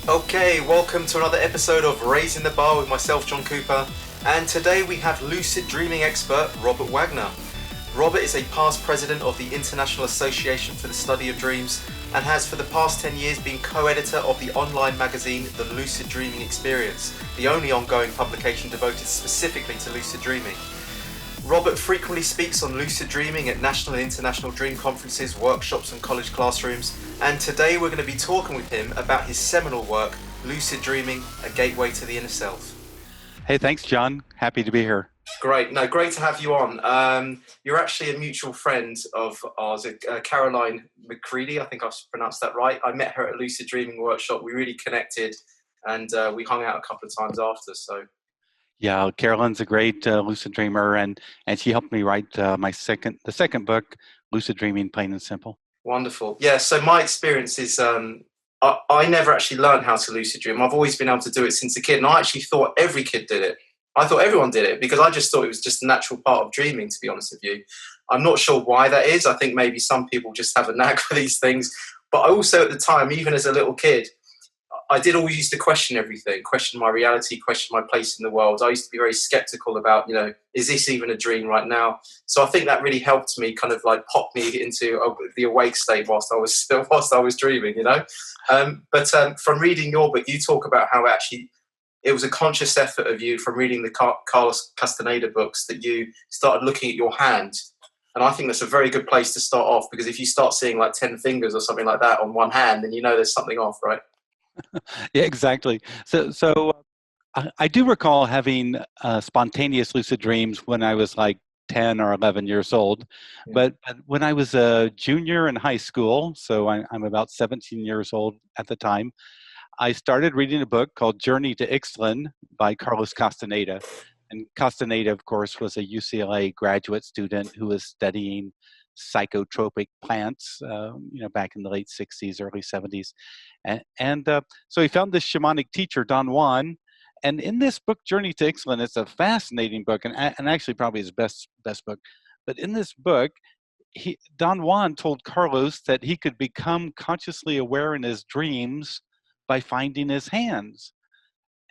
Okay, welcome to another episode of Raising the Bar with myself, John Cooper, and today we have lucid dreaming expert Robert Waggoner. Robert is a past president of the International Association for the Study of Dreams and has for the past 10 years been co-editor of the online magazine The Lucid Dreaming Experience, the only ongoing publication devoted specifically to lucid dreaming. Robert frequently speaks on lucid dreaming at national and international dream conferences, workshops and college classrooms, and today we're going to be talking with him about his seminal work, Lucid Dreaming, A Gateway to the Inner Self. Hey, thanks, John. Happy to be here. Great. No, great to have you on. You're actually a mutual friend of ours, Caroline McCready. I think I've pronounced that right. I met her at a Lucid Dreaming workshop. We really connected, and we hung out a couple of times after. So. Yeah, Carolyn's a great lucid dreamer, and she helped me write the second book, Lucid Dreaming, Plain and Simple. Wonderful. Yeah. So my experience is I never actually learned how to lucid dream. I've always been able to do it since a kid, and I actually thought every kid did it. I thought everyone did it because I just thought it was just a natural part of dreaming, to be honest with you. I'm not sure why that is. I think maybe some people just have a knack for these things. But I also, at the time, even as a little kid, I did always used to question everything, question my reality, question my place in the world. I used to be very skeptical about, is this even a dream right now? So I think that really helped me kind of like pop me into the awake state whilst I was dreaming, But from reading your book, you talk about how actually it was a conscious effort of you from reading the Carlos Castaneda books that you started looking at your hand. And I think that's a very good place to start off, because if you start seeing like 10 fingers or something like that on one hand, then there's something off, right? Yeah, exactly. So I do recall having spontaneous lucid dreams when I was like 10 or 11 years old. Yeah. But when I was a junior in high school, so I'm about 17 years old at the time, I started reading a book called Journey to Ixtlan by Carlos Castaneda. And Castaneda, of course, was a UCLA graduate student who was studying psychotropic plants, back in the late 60s, early 70s. So he found this shamanic teacher, Don Juan. And in this book, Journey to Ixtlan, it's a fascinating book, and actually probably his best book. But in this book, Don Juan told Carlos that he could become consciously aware in his dreams by finding his hands.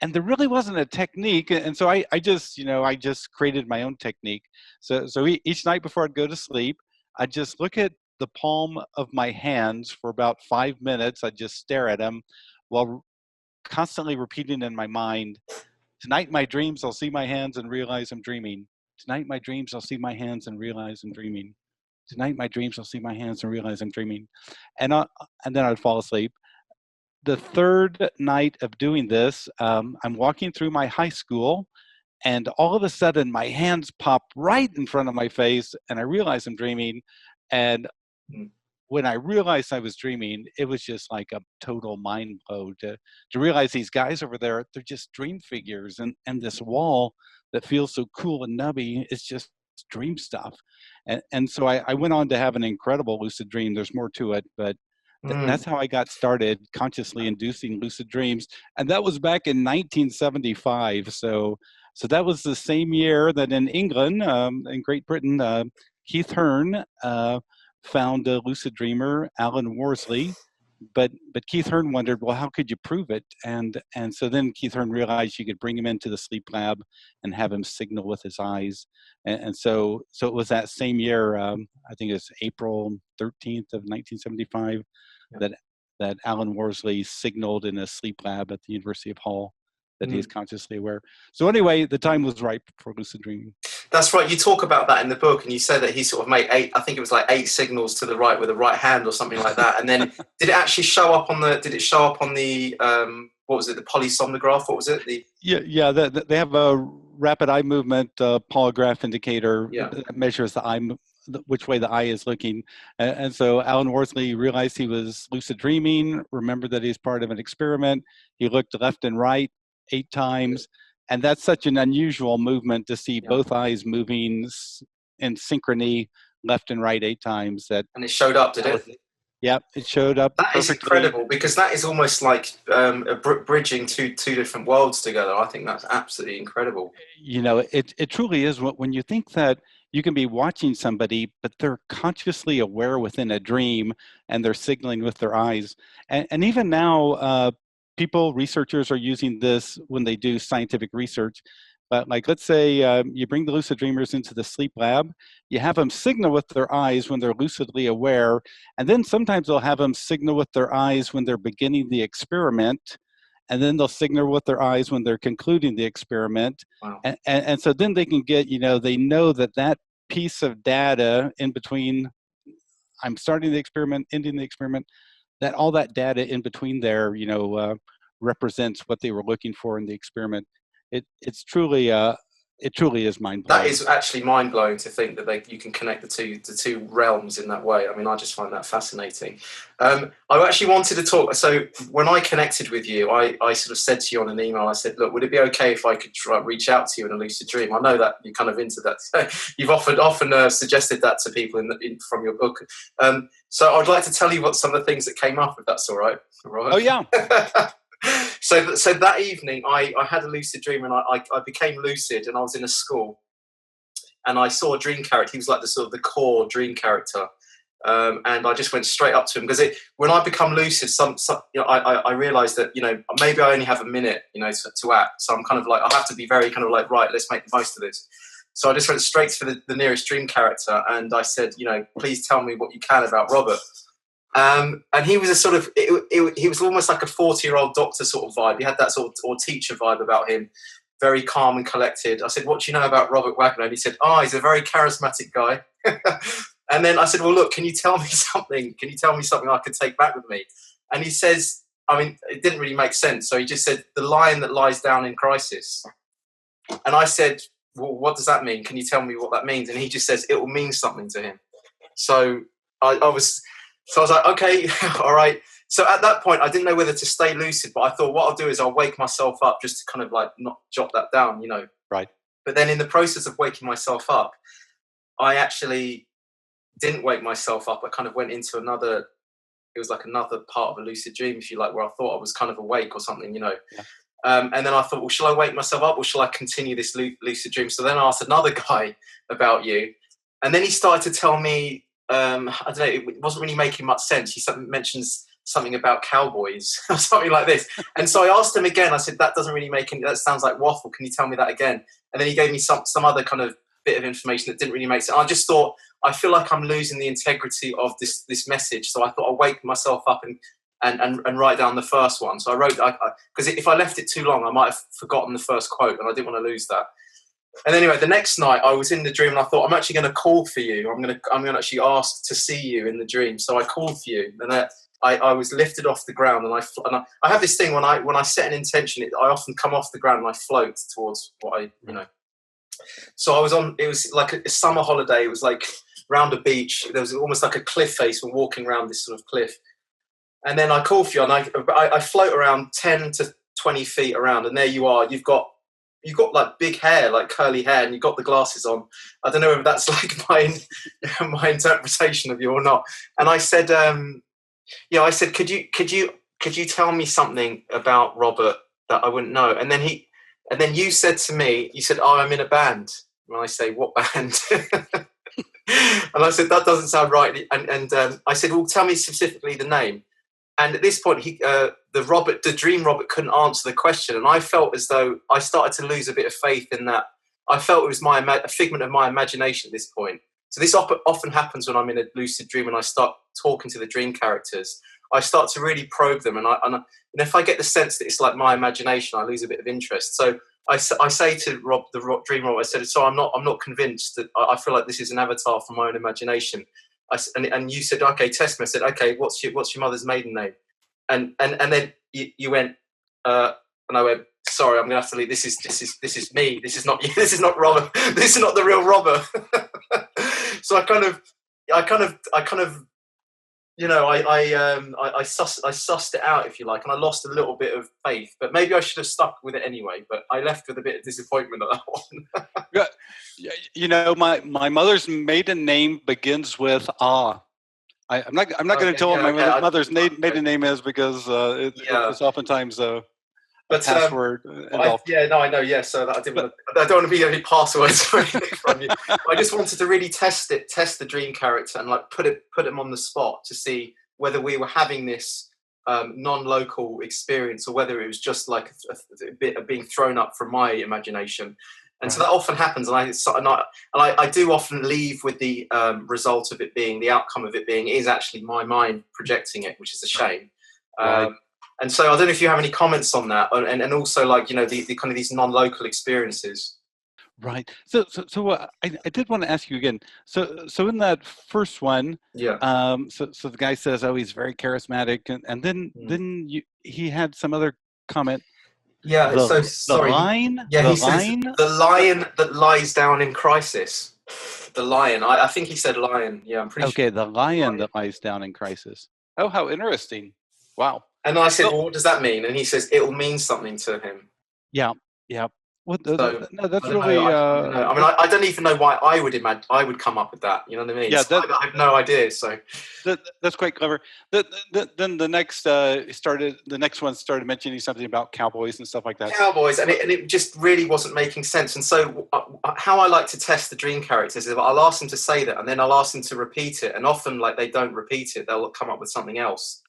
And there really wasn't a technique, and so I just created my own technique. So each night before I'd go to sleep, I'd just look at the palm of my hands for about 5 minutes. I'd just stare at them while constantly repeating in my mind, tonight my dreams, I'll see my hands and realize I'm dreaming. Tonight my dreams, I'll see my hands and realize I'm dreaming. Tonight my dreams, I'll see my hands and realize I'm dreaming. And then I'd fall asleep. The third night of doing this, I'm walking through my high school, and all of a sudden my hands pop right in front of my face, and I realize I'm dreaming. And when I realized I was dreaming, it was just like a total mind blow to realize these guys over there, they're just dream figures, and this wall that feels so cool and nubby is just dream stuff. And so I went on to have an incredible lucid dream. There's more to it, but that's how I got started consciously inducing lucid dreams. And that was back in 1975. So that was the same year that in England, in Great Britain, Keith Hearn found a lucid dreamer, Alan Worsley. But Keith Hearn wondered, well, how could you prove it? And so then Keith Hearn realized you could bring him into the sleep lab and have him signal with his eyes. And so it was that same year, I think it was April 13th of 1975, that Alan Worsley signaled in a sleep lab at the University of Hull that he is consciously aware. So anyway, the time was right for lucid dreaming. That's right. You talk about that in the book, and you said that he sort of made eight signals to the right with the right hand or something like that. And then did it actually show up on the what was it, the polysomnograph? What was it? Yeah. They have a rapid eye movement polygraph indicator that measures the eye, which way the eye is looking. And so Alan Worsley realized he was lucid dreaming, remembered that he's part of an experiment. He looked left and right 8 times. And that's such an unusual movement to see both eyes moving in synchrony, left and right 8 times. And it showed up, did it? Yeah, it showed up. That is incredible, because that is almost like bridging two different worlds together. I think that's absolutely incredible. It truly is. When you think that you can be watching somebody, but they're consciously aware within a dream, and they're signaling with their eyes. And even now, researchers are using this when they do scientific research. But like, let's say you bring the lucid dreamers into the sleep lab, you have them signal with their eyes when they're lucidly aware, and then sometimes they'll have them signal with their eyes when they're beginning the experiment, and then they'll signal with their eyes when they're concluding the experiment. Wow. And so then they can get, they know that piece of data in between, I'm starting the experiment, ending the experiment, that all that data in between there, represents what they were looking for in the experiment. It truly is mind blowing. That is actually mind blowing to think that you can connect the two realms in that way. I mean, I just find that fascinating. I actually wanted to talk. So when I connected with you, I sort of said to you on an email, I said, look, would it be okay if I could reach out to you in a lucid dream? I know that you're kind of into that. You've often suggested that to people from your book. So I'd like to tell you what some of the things that came up, if that's all right. Oh yeah. So that evening, I had a lucid dream, and I became lucid, and I was in a school, and I saw a dream character. He was like the sort of the core dream character, and I just went straight up to him, because when I become lucid, I realised that maybe I only have a minute to act. So I'm kind of like, I have to be very kind of like, right, let's make the most of this. So I just went straight for the nearest dream character, and I said, please tell me what you can about Robert. And he was a sort of, he was almost like a 40-year-old doctor sort of vibe. He had that sort of, or teacher vibe about him, very calm and collected. I said, what do you know about Robert Waggoner? And he said, he's a very charismatic guy. And then I said, well, look, can you tell me something? Can you tell me something I could take back with me? And he says, it didn't really make sense. So he just said, the lion that lies down in crisis. And I said, well, what does that mean? Can you tell me what that means? And he just says, it will mean something to him. So I was like, okay, all right. So at that point, I didn't know whether to stay lucid, but I thought what I'll do is I'll wake myself up just to kind of like not jot that down, Right. But then in the process of waking myself up, I actually didn't wake myself up. I kind of went into another part of a lucid dream, if you like, where I thought I was kind of awake or something, Yeah. And then I thought, well, shall I wake myself up or shall I continue this lucid dream? So then I asked another guy about you. And then he started to tell me, I don't know, it wasn't really making much sense. He mentions something about cowboys or something like this. And so I asked him again, I said, that doesn't really that sounds like waffle. Can you tell me that again? And then he gave me some other kind of bit of information that didn't really make sense. I just thought, I feel like I'm losing the integrity of this message. So I thought I'll wake myself up and write down the first one. So I wrote, because if I left it too long, I might have forgotten the first quote, and I didn't want to lose that. And anyway, the next night I was in the dream, and I thought, I'm actually going to call for you. I'm going to actually ask to see you in the dream. So I called for you, and I was lifted off the ground, and I have this thing when I set an intention, I often come off the ground and I float towards what So it was like a summer holiday. It was like round a beach. There was almost like a cliff face. We're walking around this sort of cliff, and then I call for you, and I float around 10 to 20 feet around, and there you are. You've got like big hair, like curly hair, and you've got the glasses on. I don't know if that's like my interpretation of you or not. And I said, I said, could you tell me something about Robert that I wouldn't know? And then you said to me, you said, I'm in a band. And I say, what band? And I said, that doesn't sound right. And I said, well, tell me specifically the name. And at this point, the dream Robert couldn't answer the question, and I felt as though I started to lose a bit of faith in that. I felt it was a figment of my imagination at this point. So this often happens when I'm in a lucid dream and I start talking to the dream characters. I start to really probe them, and if I get the sense that it's like my imagination, I lose a bit of interest. So I say to dream Robert, I said, so I'm not convinced that I feel like this is an avatar from my own imagination. And you said, okay, test me. I said, okay, what's your mother's maiden name? And then you went, and I went, sorry, I'm gonna have to leave. This is me. This is not you. This is not Robert. This is not the real Robert. So I kind of, I sussed it out, if you like, and I lost a little bit of faith. But maybe I should have stuck with it anyway. But I left with a bit of disappointment at that one. Yeah, my mother's maiden name begins with ah. I'm not going to tell what my mother's maiden name is, because it's oftentimes a password involved. I know. Yeah, so that I don't want to be any passwords or anything from you. I just wanted to really test the dream character and like put him on the spot to see whether we were having this non-local experience, or whether it was just like a bit of being thrown up from my imagination. And so that often happens, and I do often leave with the result of it being, the outcome of it being, is actually my mind projecting it, which is a shame. And so I don't know if you have any comments on that, and also, like, you know, the kind of these non-local experiences. Right. I did want to ask you again. So in that first one, Yeah. so the guy says, "Oh, he's very charismatic," and then he had some other comment. Yeah. The So the sorry. line, Yeah, the he says line, the lion that lies down in crisis. The lion. I think he said lion. Yeah, I'm pretty sure. Okay, the lion that lies down in crisis. Oh, how interesting! Wow. And I said, Well, well, what does that mean? And he says it will mean something to him. yeah, yeah. Well, So no, I that's don't know. really I don't know. I mean, I don't even know why I would imagine I would come up with that. You know what I mean? yeah. So I have no idea. So That's quite clever. Then the next the next one started mentioning something about cowboys and stuff like that. cowboys, and it just really wasn't making sense. And so how I like to test the dream characters is I'll ask them to say that, and then I'll ask them to repeat it. And often, like, they don't repeat it; they'll come up with something else.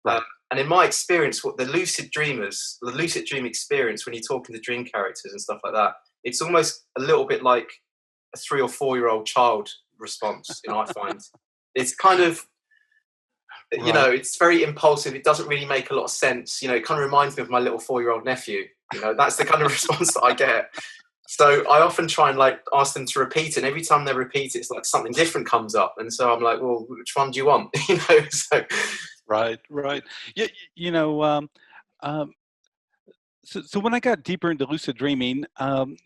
Right. And in my experience, what the lucid dream experience, when you're talking to dream characters and stuff like that, it's almost a little bit like a 3 or 4 year old child response. You know, I find it's kind of, you know, it's very impulsive. It doesn't really make a lot of sense. You know, it kind of reminds me of my little 4 year old nephew. You know, that's the kind of response that I get. So I often try and, like, ask them to repeat it. And every time they repeat it, it's like something different comes up. And so I'm like, well, which one do you want? You know, so. Right. Yeah, you know, so when I got deeper into lucid dreaming,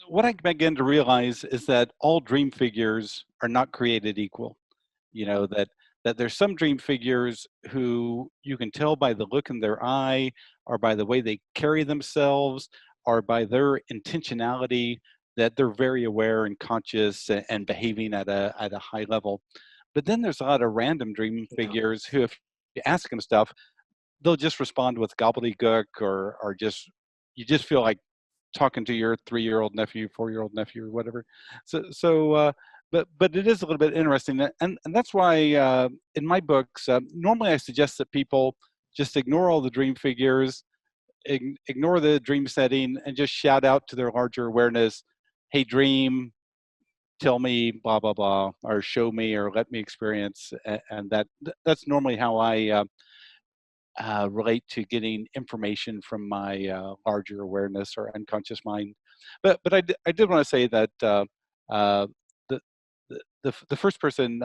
what I began to realize is that all dream figures are not created equal. You know, that there's some dream figures who you can tell by the look in their eye, or by the way they carry themselves, or by their intentionality, that they're very aware and conscious and behaving at a high level. But then there's a lot of random dream figures who, if you ask them stuff, they'll just respond with gobbledygook, or just, you just feel like talking to your 3-year-old nephew, 4-year-old nephew, or whatever. But it is a little bit interesting, and that's why in my books, normally I suggest that people just ignore all the dream figures, ignore the dream setting, and just shout out to their larger awareness, "Hey, dream, tell me blah blah blah," or "show me," or "let me experience," and that's normally how I relate to getting information from my larger awareness or unconscious mind. But I did want to say that uh, the, the first person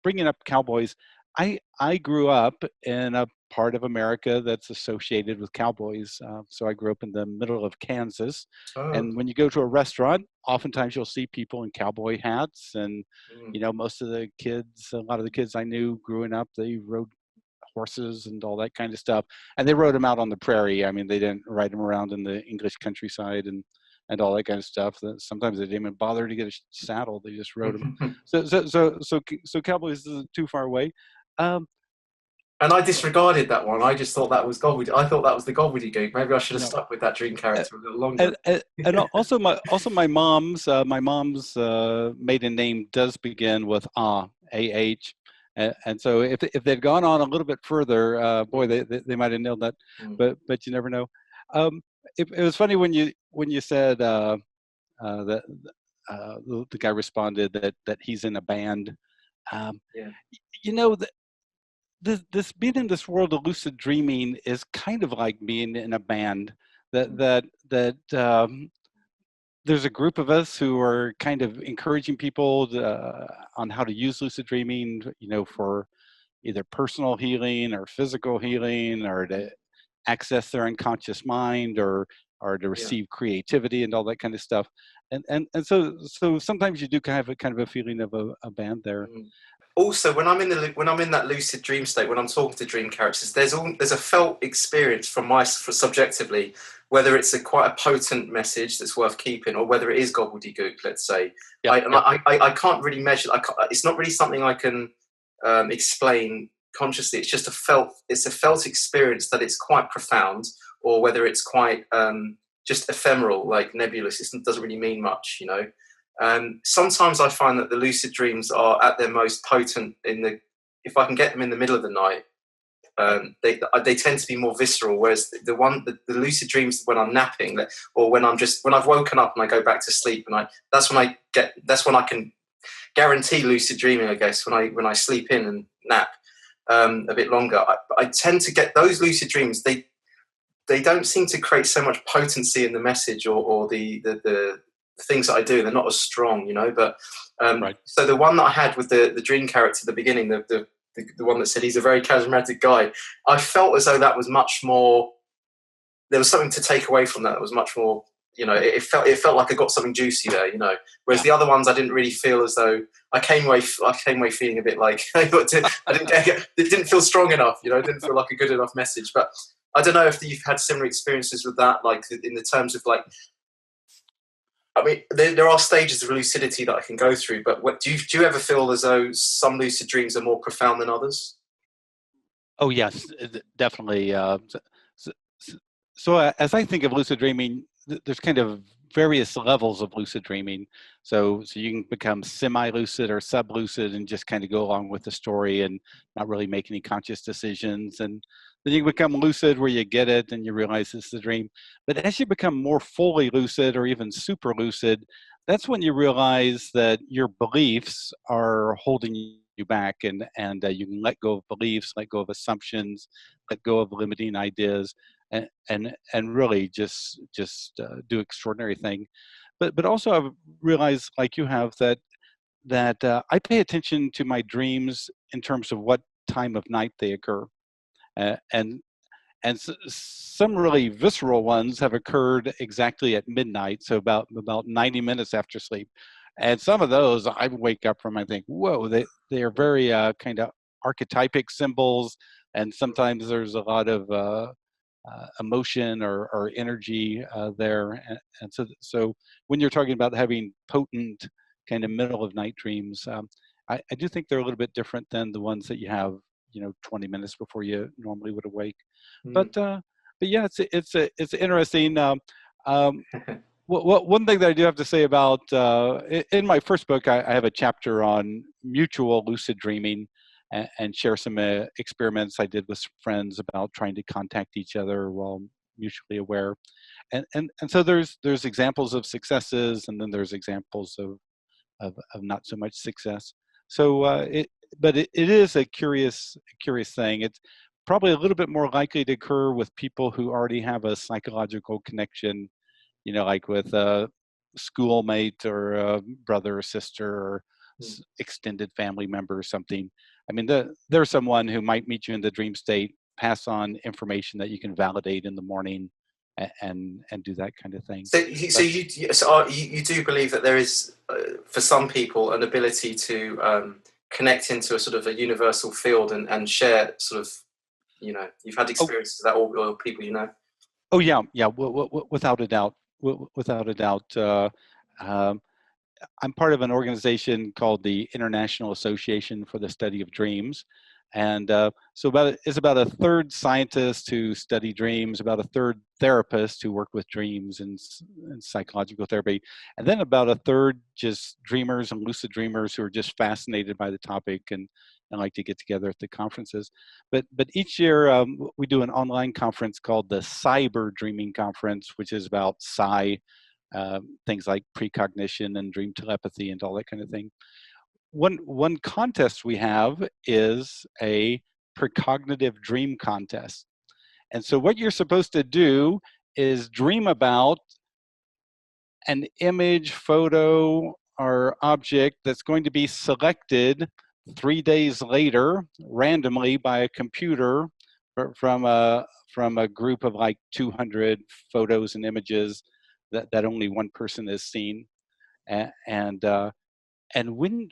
bringing up cowboys, I grew up in a part of America that's associated with cowboys. So I grew up in the middle of Kansas, and when you go to a restaurant, oftentimes you'll see people in cowboy hats, and you know, most of the kids, a lot of the kids I knew growing up, they rode horses and all that kind of stuff, and they rode them out on the prairie. I mean, they didn't ride them around in the English countryside and all that kind of stuff. Sometimes they didn't even bother to get a saddle; they just rode them. So cowboys isn't too far away. And I disregarded that one. I just thought that was gobbledygook. I thought that was the gobbledygook. Maybe I should have No. stuck with that dream character a little longer. And also my mom's maiden name does begin with A-H. And so if they'd gone on a little bit further, boy, they might have nailed that. But you never know. It was funny when you said that the guy responded that he's in a band. You know, this being in this world of lucid dreaming is kind of like being in a band. There's a group of us who are kind of encouraging people on how to use lucid dreaming, you know, for either personal healing or physical healing, or to access their unconscious mind, or to receive creativity and all that kind of stuff. And so sometimes you do kind of a feeling of a band there. Also, when I'm in that lucid dream state, when I'm talking to dream characters, there's a felt experience subjectively, whether it's quite a potent message that's worth keeping, or whether it is gobbledygook, let's say. I can't really measure. It's not really something I can explain consciously. It's just a felt experience, that it's quite profound, or whether it's quite just ephemeral, like nebulous. It doesn't really mean much, you know. Sometimes I find that the lucid dreams are at their most potent if I can get them in the middle of the night, they tend to be more visceral. Whereas the lucid dreams when I'm napping, or when I've woken up and I go back to sleep, and that's when I can guarantee lucid dreaming, I guess, when I sleep in and nap a bit longer. I tend to get those lucid dreams. They don't seem to create so much potency in the message or the things that I do. They're not as strong, But Right. so the one that I had with the dream character at the beginning, the one that said he's a very charismatic guy, I felt as though that was much more. There was something to take away from that. That was much more. It felt like I got something juicy there. Whereas the other ones, I didn't really feel as though I came away feeling a bit like it didn't feel strong enough. It didn't feel like a good enough message. But I don't know if you've had similar experiences with that, like in the terms of like. I mean, there are stages of lucidity that I can go through, but do you ever feel as though some lucid dreams are more profound than others? Oh yes, definitely. So as I think of lucid dreaming, there's kind of various levels of lucid dreaming. So you can become semi-lucid or sub-lucid and just kind of go along with the story and not really make any conscious decisions. And then you can become lucid where you get it and you realize it's a dream. But as you become more fully lucid or even super lucid, that's when you realize that your beliefs are holding you back, and you can let go of beliefs, let go of assumptions, let go of limiting ideas, and really just do extraordinary thing. But also I've realized, like you have, that I pay attention to my dreams in terms of what time of night they occur, uh, and some really visceral ones have occurred exactly at midnight, so about 90 minutes after sleep. And some of those I wake up from, I think, whoa, they are very kind of archetypic symbols, and sometimes there's a lot of emotion or energy there. And so when you're talking about having potent kind of middle of night dreams, I do think they're a little bit different than the ones that you have, 20 minutes before you normally would awake. But yeah, it's interesting. One thing that I do have to say about in my first book, I have a chapter on mutual lucid dreaming, and share some experiments I did with some friends about trying to contact each other while mutually aware. And so there's examples of successes, and then there's examples of not so much success. So it is a curious thing. It's probably a little bit more likely to occur with people who already have a psychological connection, like with a schoolmate or a brother or sister or extended family member or something. I mean, there's someone who might meet you in the dream state, pass on information that you can validate in the morning, and do that kind of thing. So you do believe that there is, for some people, an ability to connect into a sort of a universal field and share sort of, you've had experiences of that, or people Oh yeah, without a doubt, without a doubt. I'm part of an organization called the International Association for the Study of Dreams. And so it's about a third scientists who study dreams, about a third therapists who work with dreams and psychological therapy, and then about a third just dreamers and lucid dreamers who are just fascinated by the topic and like to get together at the conferences. But each year we do an online conference called the Cyber Dreaming Conference, which is about things like precognition and dream telepathy and all that kind of thing. One contest we have is a precognitive dream contest. And so what you're supposed to do is dream about an image, photo, or object that's going to be selected 3 days later randomly by a computer from a group of like 200 photos and images that only one person has seen. And when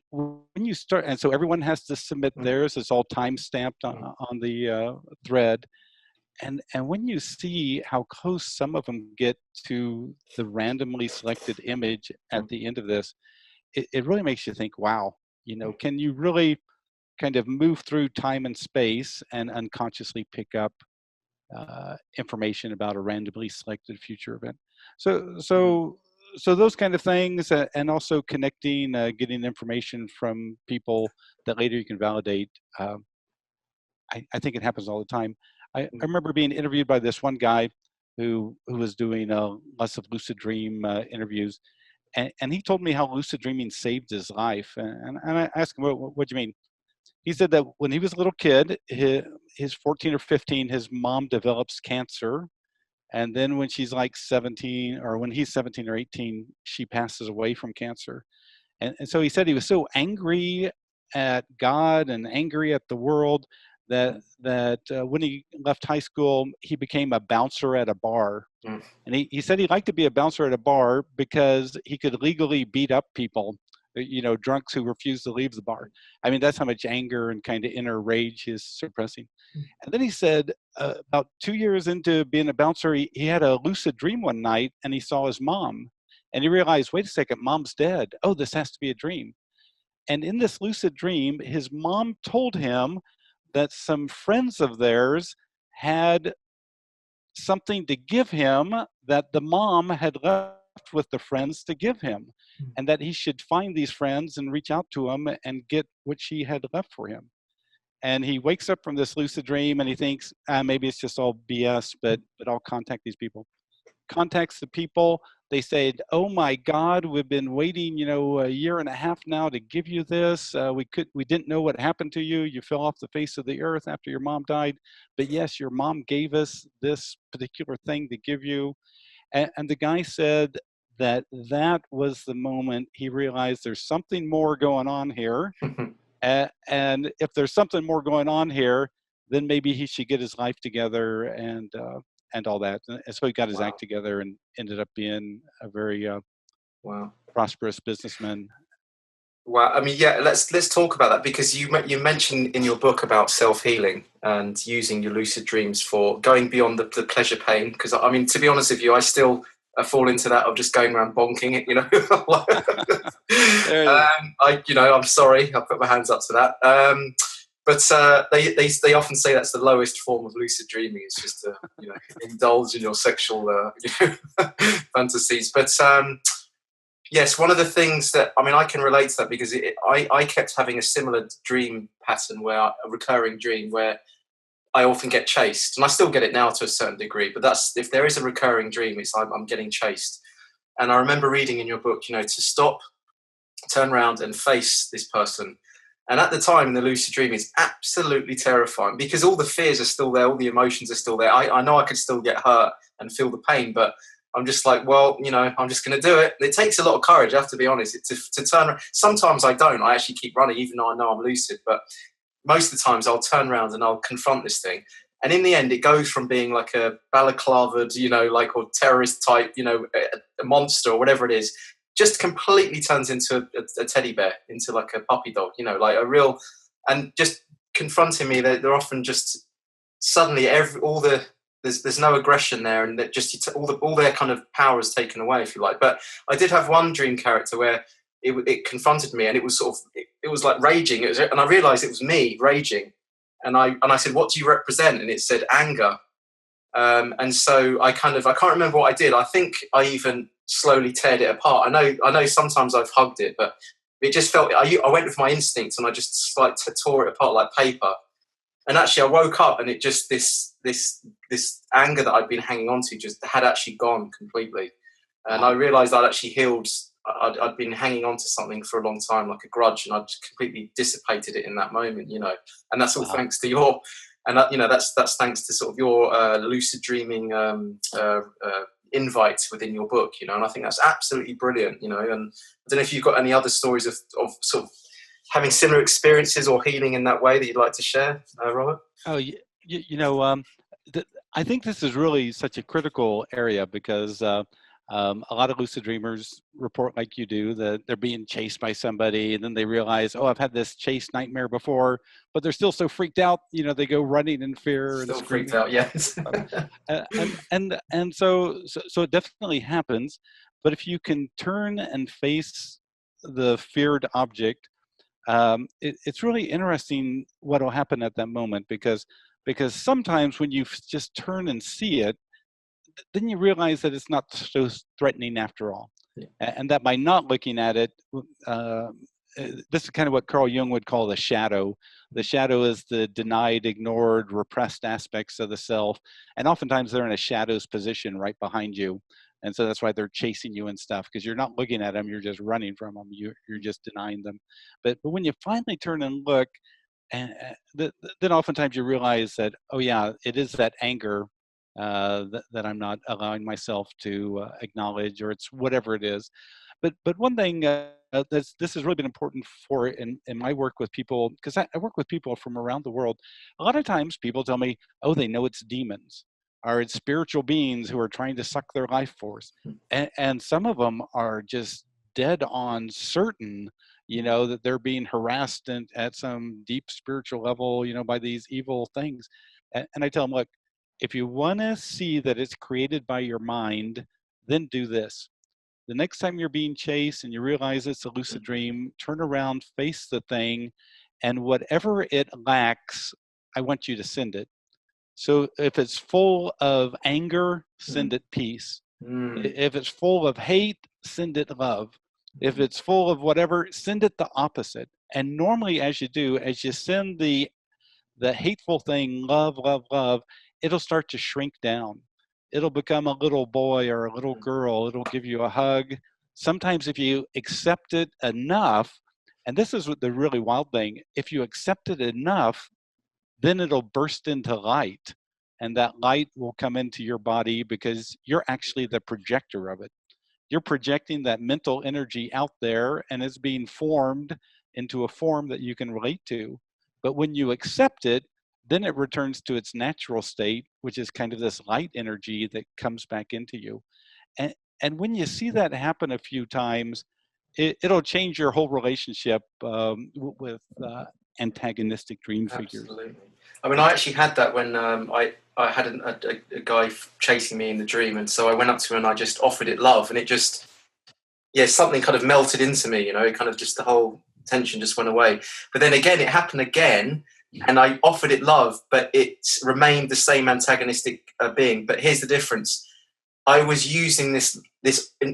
you start, and so everyone has to submit theirs, it's all time stamped on the thread. And when you see how close some of them get to the randomly selected image at the end of this, it really makes you think, wow, can you really kind of move through time and space and unconsciously pick up information about a randomly selected future event? So those kind of things, and also connecting, getting information from people that later you can validate. I think it happens all the time. I remember being interviewed by this one guy who was doing lots of lucid dream interviews, and he told me how lucid dreaming saved his life. And I asked him, what do you mean? He said that when he was a little kid, his 14 or 15, his mom develops cancer. And then when she's like 17, or when he's 17 or 18, she passes away from cancer. And so he said he was so angry at God and angry at the world that when he left high school, he became a bouncer at a bar. Mm. And he said he liked to be a bouncer at a bar because he could legally beat up people, you know, drunks who refuse to leave the bar. I mean, that's how much anger and kind of inner rage he's suppressing. And then he said about 2 years into being a bouncer, he had a lucid dream one night and he saw his mom. And he realized, wait a second, mom's dead. Oh, this has to be a dream. And in this lucid dream, his mom told him that some friends of theirs had something to give him that the mom had left with the friends to give him, and that he should find these friends and reach out to them and get what she had left for him. And he wakes up from this lucid dream and he thinks, maybe it's just all BS, but I'll contact these people. Contacts the people. They said, oh my God, we've been waiting, you know, a year and a half now to give you this. We didn't know what happened to you. You fell off the face of the earth after your mom died. But yes, your mom gave us this particular thing to give you. And the guy said that was the moment he realized there's something more going on here. And if there's something more going on here, then maybe he should get his life together and all that. And so he got his act together and ended up being a very prosperous businessman. Wow. I mean, yeah, let's talk about that, because you mentioned in your book about self-healing and using your lucid dreams for going beyond the pleasure pain. Because I mean, to be honest with you, I still fall into that of just going around bonking it, you know. I'm sorry, I put my hands up to that. But they often say that's the lowest form of lucid dreaming. It's just to indulge in your sexual fantasies. But yes, one of the things that I can relate to that, because I kept having a similar dream pattern, a recurring dream where I often get chased, and I still get it now to a certain degree. But that's, if there is a recurring dream, it's I'm getting chased. And I remember reading in your book, to stop, turn around, and face this person. And at the time in the lucid dream, it's absolutely terrifying because all the fears are still there, all the emotions are still there. I know I could still get hurt and feel the pain, but I'm just like, well, I'm just going to do it. It takes a lot of courage, I have to be honest, to turn around. Sometimes I don't. I actually keep running, even though I know I'm lucid. But most of the times I'll turn around and I'll confront this thing. And in the end, it goes from being like a balaclavaed, or terrorist type, a monster or whatever it is, just completely turns into a teddy bear, into like a puppy dog, like a real, and just confronting me. They're often just suddenly there's no aggression there, and that just all their kind of power is taken away, if you like. But I did have one dream character where it confronted me, and it was it was like raging. And I realised it was me raging, and I said, "What do you represent?" And it said anger. And so I can't remember what I did. I think I even slowly teared it apart. I know sometimes I've hugged it, but it just felt, I went with my instincts and I just like tore it apart like paper. And actually I woke up and it just, this anger that I'd been hanging on to just had actually gone completely. And I realized I'd actually healed. I'd been hanging on to something for a long time, like a grudge, and I'd completely dissipated it in that moment, and that's all thanks to your, and that's thanks to sort of your lucid dreaming invite within your book, and I think that's absolutely brilliant, and I don't know if you've got any other stories of sort of having similar experiences or healing in that way that you'd like to share, Robert? Oh, I think this is really such a critical area because a lot of lucid dreamers report, like you do, that they're being chased by somebody, and then they realize, oh, I've had this chase nightmare before, but they're still so freaked out, they go running in fear and screaming. Freaked out, yes. and so it definitely happens. But if you can turn and face the feared object, it's really interesting what will happen at that moment, because sometimes when you just turn and see it, then you realize that it's not so threatening after all. Yeah. And that by not looking at it, this is kind of what Carl Jung would call the shadow. The shadow is the denied, ignored, repressed aspects of the self. And oftentimes they're in a shadow's position right behind you. And so that's why they're chasing you and stuff, because you're not looking at them, you're just running from them. You're just denying them. But when you finally turn and look, and then oftentimes you realize that, oh yeah, it is that anger that I'm not allowing myself to acknowledge, or it's whatever it is. But one thing this has really been important for in my work with people, because I work with people from around the world. A lot of times people tell me, oh, they know it's demons, or it's spiritual beings who are trying to suck their life force. And some of them are just dead on certain, that they're being harassed and at some deep spiritual level, by these evil things. And I tell them, look, if you want to see that it's created by your mind, then do this. The next time you're being chased and you realize it's a lucid dream, turn around, face the thing, and whatever it lacks, I want you to send it. So if it's full of anger, send it peace. If it's full of hate, send it love. If it's full of whatever, send it the opposite. And normally as you do, as you send the hateful thing, love, love, love, it'll start to shrink down. It'll become a little boy or a little girl. It'll give you a hug. Sometimes if you accept it enough, and this is what the really wild thing, if you accept it enough, then it'll burst into light. And that light will come into your body because you're actually the projector of it. You're projecting that mental energy out there, and it's being formed into a form that you can relate to. But when you accept it, then it returns to its natural state, which is kind of this light energy that comes back into you. And when you see that happen a few times, it'll change your whole relationship with antagonistic dream figures. Absolutely. I mean, I actually had that when I had a guy chasing me in the dream, and so I went up to him and I just offered it love, and it just, something kind of melted into me, kind of just the whole tension just went away. But then again, it happened again, and I offered it love, but it remained the same antagonistic being. But here's the difference. I was using this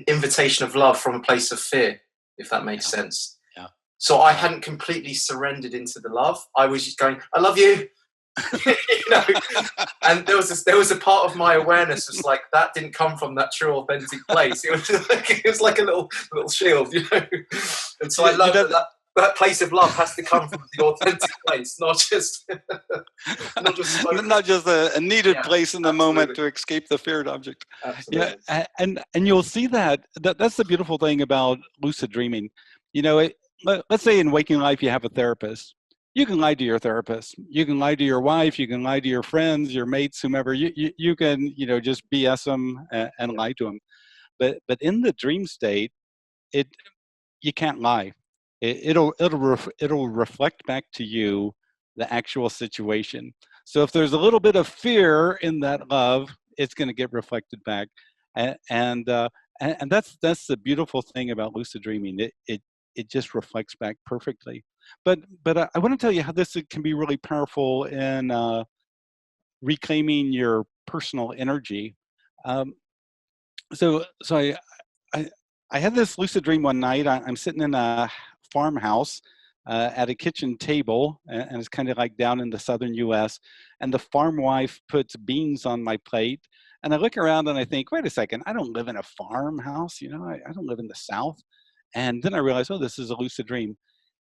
invitation of love from a place of fear, if that makes sense. Yeah. So I hadn't completely surrendered into the love. I was just going, I love you. And there was a part of my awareness was like, that didn't come from that true authentic place. It was like a little shield, And so I love that place of love has to come from the authentic place, not just a needed place in the moment to escape the feared object. Absolutely. Yeah, and you'll see that's the beautiful thing about lucid dreaming. Let's say in waking life you have a therapist. You can lie to your therapist. You can lie to your wife. You can lie to your friends, your mates, whomever. You can just BS them and lie to them. But in the dream state, you can't lie. It'll reflect back to you the actual situation. So if there's a little bit of fear in that love, it's going to get reflected back, and that's the beautiful thing about lucid dreaming. It just reflects back perfectly. But I want to tell you how this can be really powerful in reclaiming your personal energy. So I had this lucid dream one night. I'm sitting in a farmhouse at a kitchen table, and it's kind of like down in the southern U.S. And the farm wife puts beans on my plate, and I look around and I think, wait a second, I don't live in a farmhouse. I don't live in the South. And then I realized, oh, this is a lucid dream.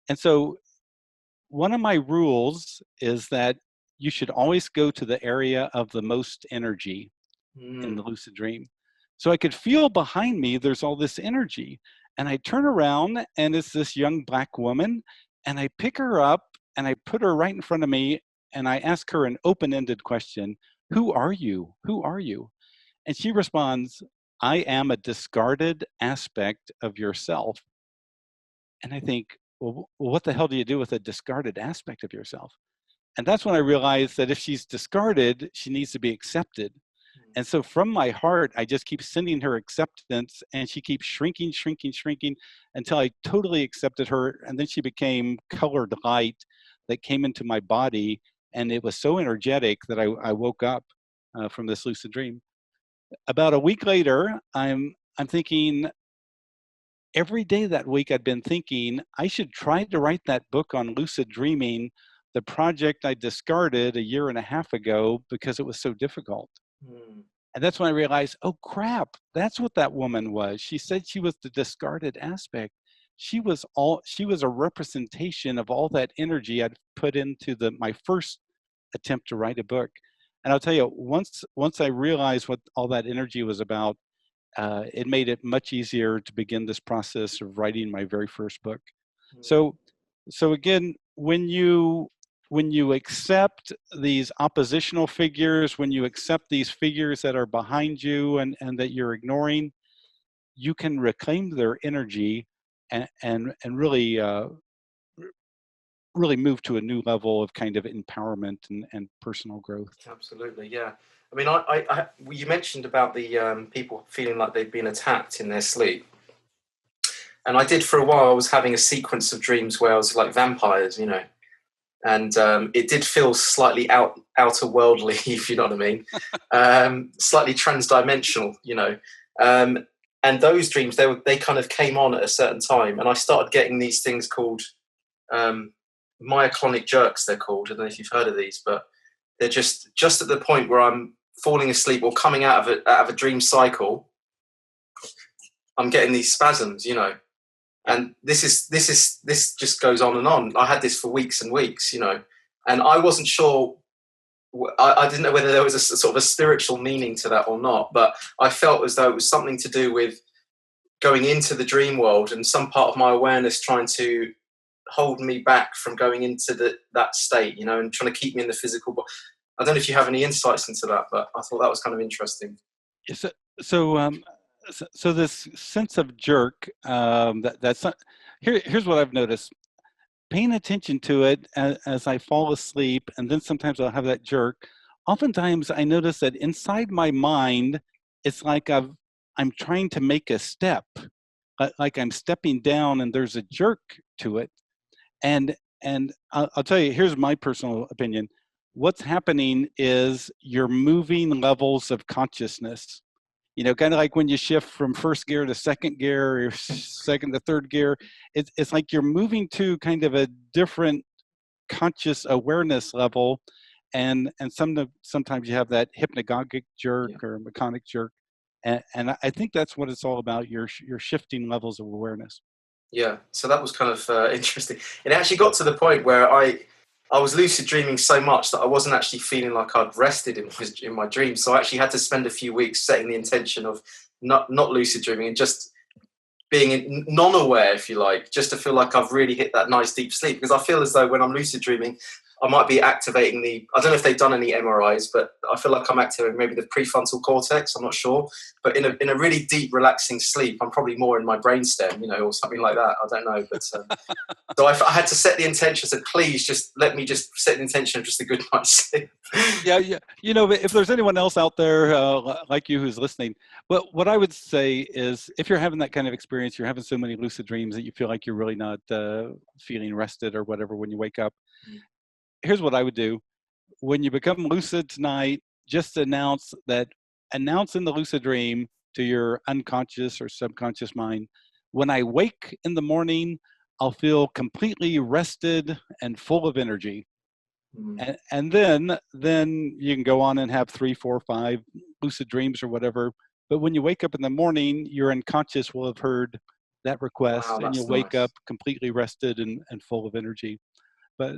And so one of my rules is that you should always go to the area of the most energy in the lucid dream. So I could feel behind me, there's all this energy. And I turn around and it's this young Black woman, and I pick her up and I put her right in front of me, and I ask her an open-ended question. Who are you? Who are you? And she responds, I am a discarded aspect of yourself. And I think, well, what the hell do you do with a discarded aspect of yourself? And that's when I realized that if she's discarded, she needs to be accepted. And so from my heart, I just keep sending her acceptance, and she keeps shrinking, shrinking, shrinking until I totally accepted her. And then she became colored light that came into my body. And it was so energetic that I woke up from this lucid dream. About a week later, I'm thinking, every day that week I'd been thinking I should try to write that book on lucid dreaming, the project I discarded a year and a half ago because it was so difficult. Mm. And that's when I realized, oh crap, that's what that woman was. She said she was the discarded aspect. She was a representation of all that energy I'd put into my first attempt to write a book. And I'll tell you, once I realized what all that energy was about, it made it much easier to begin this process of writing my very first book. Mm. So again, when you accept these oppositional figures, when you accept these figures that are behind you and that you're ignoring, you can reclaim their energy and really really move to a new level of kind of empowerment and personal growth. Absolutely, yeah. I mean, you mentioned about the people feeling like they've been attacked in their sleep, and I did for a while. I was having a sequence of dreams where I was like vampires, you know, and it did feel slightly outer worldly, if you know what I mean, slightly transdimensional, you know. And those dreams, they kind of came on at a certain time, and I started getting these things called myoclonic jerks. They're called. I don't know if you've heard of these, but they're just at the point where I'm falling asleep or coming out of a dream cycle. I'm getting these spasms, you know, and this just goes on and on. I had this for weeks and weeks, you know, and I wasn't sure. I didn't know whether there was a sort of a spiritual meaning to that or not, but I felt as though it was something to do with going into the dream world and some part of my awareness trying to hold me back from going into that state, you know, and trying to keep me in the physical body. I don't know if you have any insights into that, but I thought that was kind of interesting. So, so, um, so this sense of jerk, that's not, here's what I've noticed. Paying attention to it as I fall asleep, and then sometimes I'll have that jerk. Oftentimes I notice that inside my mind, it's like I'm trying to make a step, like I'm stepping down and there's a jerk to it. And I'll tell you, here's my personal opinion. What's happening is you're moving levels of consciousness. You know, kind of like when you shift from first gear to second gear or second to third gear, it's like you're moving to kind of a different conscious awareness level. And sometimes you have that hypnagogic jerk, Yeah. or mechanic jerk. And I think that's what it's all about. You're shifting levels of awareness. Yeah, so that was kind of interesting. It actually got to the point where I was lucid dreaming so much that I wasn't actually feeling like I'd rested in my dreams. So I actually had to spend a few weeks setting the intention of not lucid dreaming and just being non-aware, if you like, just to feel like I've really hit that nice deep sleep. Because I feel as though when I'm lucid dreaming, I might be activating I don't know if they've done any MRIs, but I feel like I'm activating maybe the prefrontal cortex. I'm not sure. But in a really deep, relaxing sleep, I'm probably more in my brainstem, you know, or something like that. I don't know. But so I had to set the intention. So please just let me just set the intention of just a good night's sleep. Yeah. You know, if there's anyone else out there like you who's listening, what I would say is, if you're having that kind of experience, you're having so many lucid dreams that you feel like you're really not feeling rested or whatever when you wake up. Here's what I would do. When you become lucid tonight, just announce in the lucid dream to your unconscious or subconscious mind, when I wake in the morning, I'll feel completely rested and full of energy. And then you can go on and have 3, 4, 5 lucid dreams or whatever. But when you wake up in the morning, your unconscious will have heard that request, Wow, and that's you'll wake nice. up completely rested and full of energy. But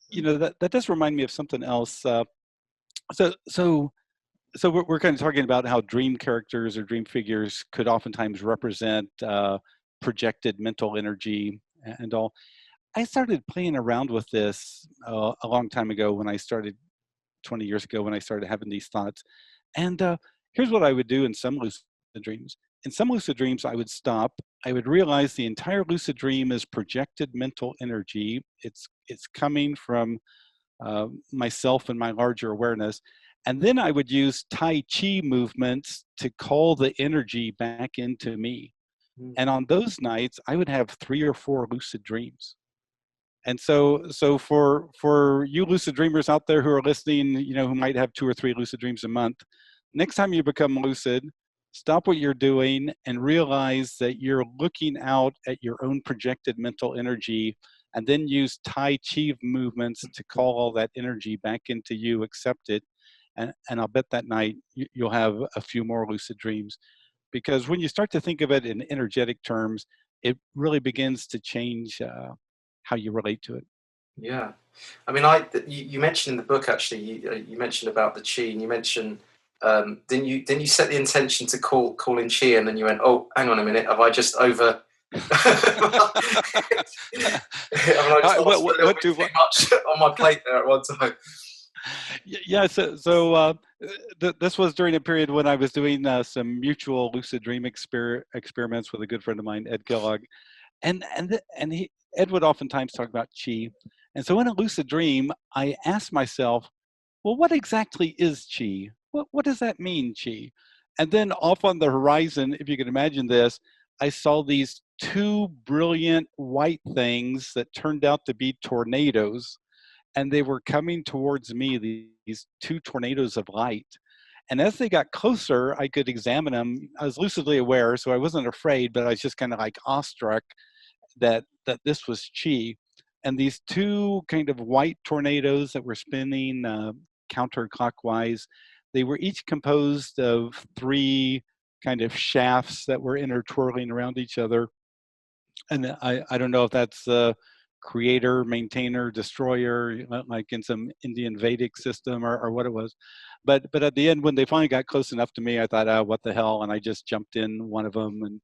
you know, that does remind me of something else. So so so we're kind of talking about how dream characters or dream figures could oftentimes represent projected mental energy and all. I started playing around with this a long time ago, when I started 20 years ago, when I started having these thoughts. And here's what I would do in some lucid dreams. In some lucid dreams, I would stop. I would realize the entire lucid dream is projected mental energy. It's coming from myself and my larger awareness. And then I would use Tai Chi movements to call the energy back into me. And on those nights, I would have 3 or 4 lucid dreams. And so for you lucid dreamers out there who are listening, you know, who might have 2 or 3 lucid dreams a month, next time you become lucid, stop what you're doing and realize that you're looking out at your own projected mental energy, and then use Tai Chi movements to call all that energy back into you, accept it. And I'll bet that night you'll have a few more lucid dreams. Because when you start to think of it in energetic terms, it really begins to change how you relate to it. Yeah. I mean, you mentioned in the book, actually, you mentioned about the chi, and you mentioned, didn't you set the intention to call in chi, and then you went, oh, hang on a minute, have I just over... what too much on my plate there at one time? Yeah, this was during a period when I was doing some mutual lucid dream experiments with a good friend of mine, Ed Kellogg, and Ed would oftentimes talk about chi, and so in a lucid dream, I asked myself, well, what exactly is chi? What does that mean, chi? And then off on the horizon, if you can imagine this, I saw these two brilliant white things that turned out to be tornadoes, and they were coming towards me, these two tornadoes of light. And as they got closer, I could examine them. I was lucidly aware, so I wasn't afraid, but I was just kind of like awestruck that this was chi. And these two kind of white tornadoes that were spinning counterclockwise, they were each composed of three kind of shafts that were intertwirling around each other. And I don't know if that's creator, maintainer, destroyer, like in some Indian Vedic system or what it was. But at the end, when they finally got close enough to me, I thought, oh, what the hell? And I just jumped in one of them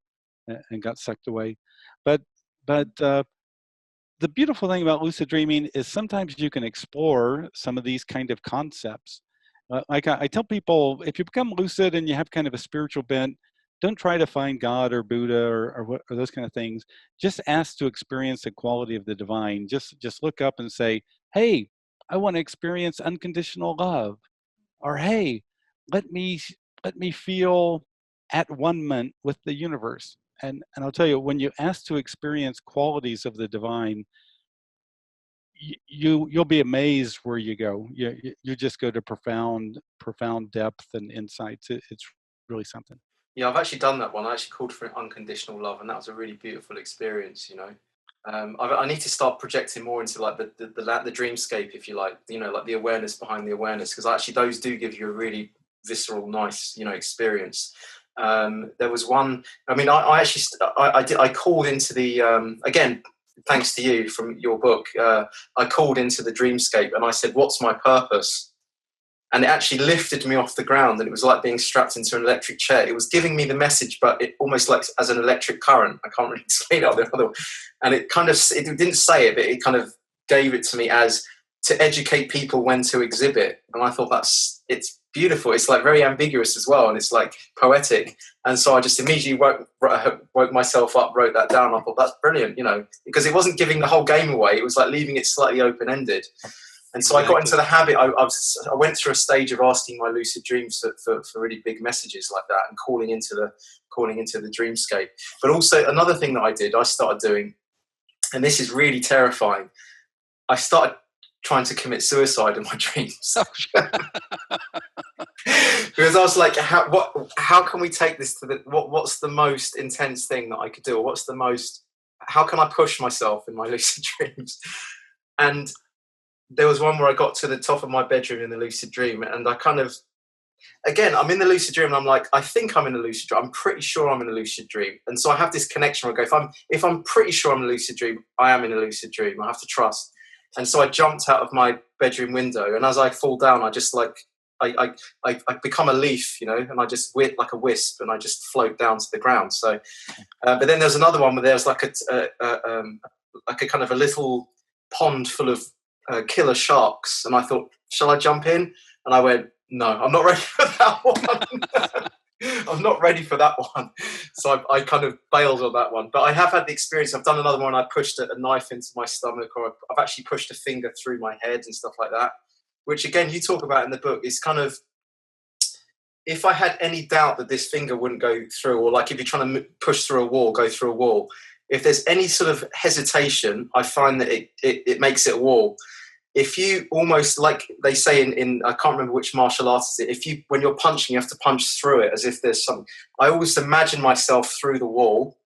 and got sucked away. But the beautiful thing about lucid dreaming is sometimes you can explore some of these kind of concepts. Like I tell people, if you become lucid and you have kind of a spiritual bent, don't try to find God or Buddha or those kind of things. Just ask to experience the quality of the divine. Just look up and say, hey, I want to experience unconditional love. Or hey, let me feel at one with the universe. And I'll tell you, when you ask to experience qualities of the divine, you'll be amazed where you go. You just go to profound depth and insights. It's really something. Yeah, I've actually done that one. I actually called for unconditional love, and that was a really beautiful experience. I need to start projecting more into like the dreamscape, if you like. Like the awareness behind the awareness, because actually those do give you a really visceral, nice, experience. There was one. I mean, I called into the again. Thanks to you from your book, I called into the dreamscape and I said, "What's my purpose?" And it actually lifted me off the ground, and it was like being strapped into an electric chair. It was giving me the message, but it almost like as an electric current. I can't really explain it. And it didn't say it, but it kind of gave it to me as to educate people when to exhibit. And I thought it's beautiful. It's like very ambiguous as well, and it's like poetic. And so I just immediately woke myself up, wrote that down. I thought that's brilliant, because it wasn't giving the whole game away. It was like leaving it slightly open-ended. And so I got into the habit. I went through a stage of asking my lucid dreams for really big messages like that, and calling into the dreamscape. But also another thing that I started doing, and this is really terrifying. I started trying to commit suicide in my dreams. Because I was like, how can we take this to what's the most intense thing that I could do? Or how can I push myself in my lucid dreams? And there was one where I got to the top of my bedroom in the lucid dream, and I kind of, again, I'm in the lucid dream, and I'm like, I think I'm in a lucid dream. I'm pretty sure I'm in a lucid dream. And so I have this connection where I go, if I'm pretty sure I'm in a lucid dream, I am in a lucid dream. I have to trust. And so I jumped out of my bedroom window, and as I fall down, I just like, I become a leaf, and I just like a wisp, and I just float down to the ground. So, but then there's another one where there's like a kind of a little pond full of killer sharks, and I thought, shall I jump in? And I went, no, I'm not ready for that one. I'm not ready for that one. So I kind of bailed on that one. But I have had the experience. I've done another one. I pushed a knife into my stomach, or I've actually pushed a finger through my head and stuff like that, which again, you talk about in the book. Is kind of, if I had any doubt that this finger wouldn't go through, or like if you're trying to push through a wall, go through a wall, if there's any sort of hesitation, I find that it makes it a wall. if you almost, like they say in I can't remember which martial artist, if you, when you're punching, you have to punch through it as if there's some. I always imagine myself through the wall,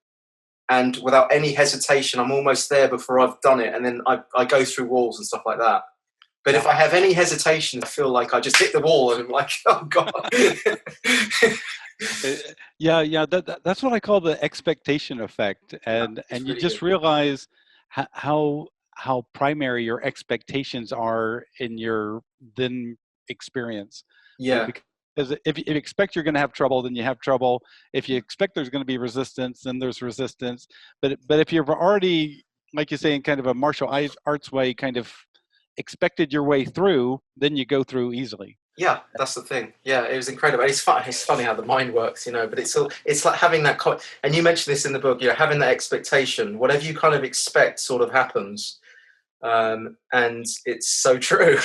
and without any hesitation, I'm almost there before I've done it, and then I go through walls and stuff like that. But if I have any hesitation, I feel like I just hit the wall, and I'm like, oh God. Yeah. That's what I call the expectation effect, and It's you really just good. realize how primary your expectations are in your then experience. Yeah, Because if you expect you're going to have trouble, then you have trouble. If you expect there's going to be resistance, then there's resistance. But if you've already, like you say, in kind of a martial arts way, kind of expected your way through, then you go through easily. yeah, that's the thing. Yeah, it was incredible. It's fun. It's funny how the mind works, but it's like having that. And you mentioned this in the book. Having that expectation. Whatever you kind of expect, sort of happens. And it's so true.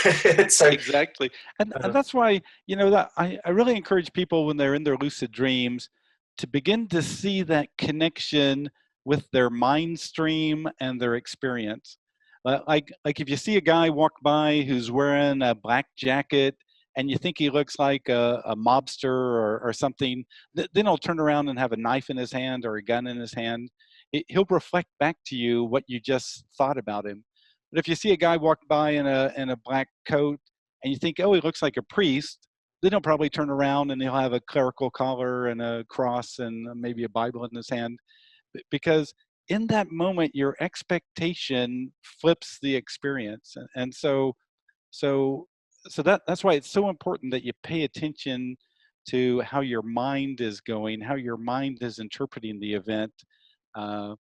So Exactly. And that's why, that I really encourage people when they're in their lucid dreams to begin to see that connection with their mind stream and their experience. Like if you see a guy walk by who's wearing a black jacket and you think he looks like a mobster or something, then he'll turn around and have a knife in his hand or a gun in his hand. He'll reflect back to you what you just thought about him. But if you see a guy walk by in a black coat and you think, oh, he looks like a priest, then he'll probably turn around and he'll have a clerical collar and a cross and maybe a Bible in his hand. Because in that moment, your expectation flips the experience. And so that's why it's so important that you pay attention to how your mind is going, how your mind is interpreting the event, uh,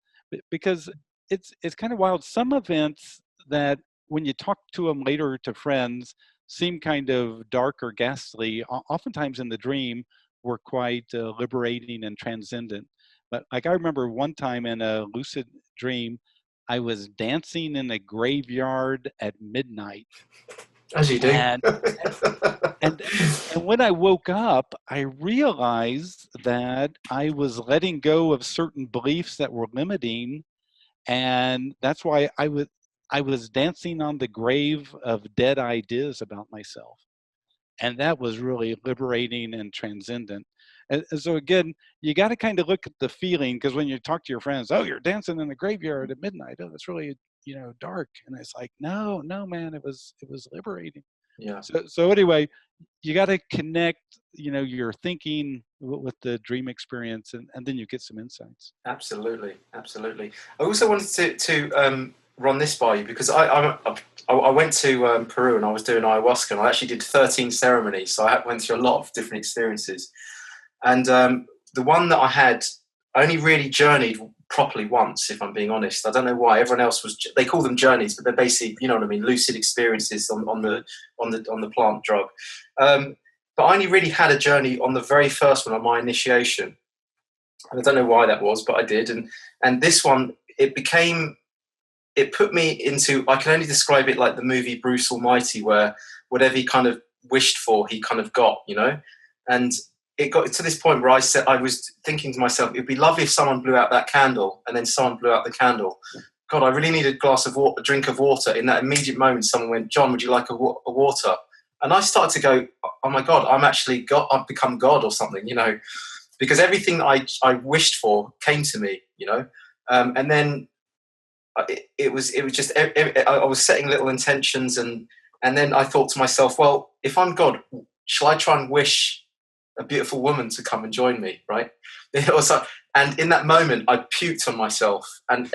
because it's kind of wild. Some events that when you talk to them later to friends seem kind of dark or ghastly, oftentimes in the dream were quite liberating and transcendent. But like I remember one time in a lucid dream, I was dancing in a graveyard at midnight. as you do. And and and when I woke up, I realized that I was letting go of certain beliefs that were limiting, and that's why I was dancing on the grave of dead ideas about myself, and that was really liberating and transcendent. And so again, you got to kind of look at the feeling, because when you talk to your friends, oh, you're dancing in the graveyard at midnight, oh, that's really dark, and it's like, no, no, man, it was liberating. Yeah. So anyway, you got to connect, your thinking with the dream experience, and then you get some insights. Absolutely, absolutely. I also wanted to run this by you because I went to Peru and I was doing ayahuasca, and I actually did 13 ceremonies, so I went through a lot of different experiences. And the one that I had, I only really journeyed properly once, if I'm being honest. I don't know why. Everyone else they call them journeys, but they're basically, you know what I mean, lucid experiences on the plant drug. But I only really had a journey on the very first one, on my initiation. And I don't know why that was, but I did. And this one, it put me into, I can only describe it like the movie Bruce Almighty, where whatever he kind of wished for, he kind of got, And it got to this point where I was thinking to myself, it'd be lovely if someone blew out that candle, and then someone blew out the candle. God, I really need a drink of water. In that immediate moment, someone went, John, would you like a water? And I started to go, oh my God, I'm actually God. I've become God or something, because everything I wished for came to me, and then it was just, I was setting little intentions, and then I thought to myself, well, if I'm God, shall I try and wish a beautiful woman to come and join me, right? And in that moment, I puked on myself, and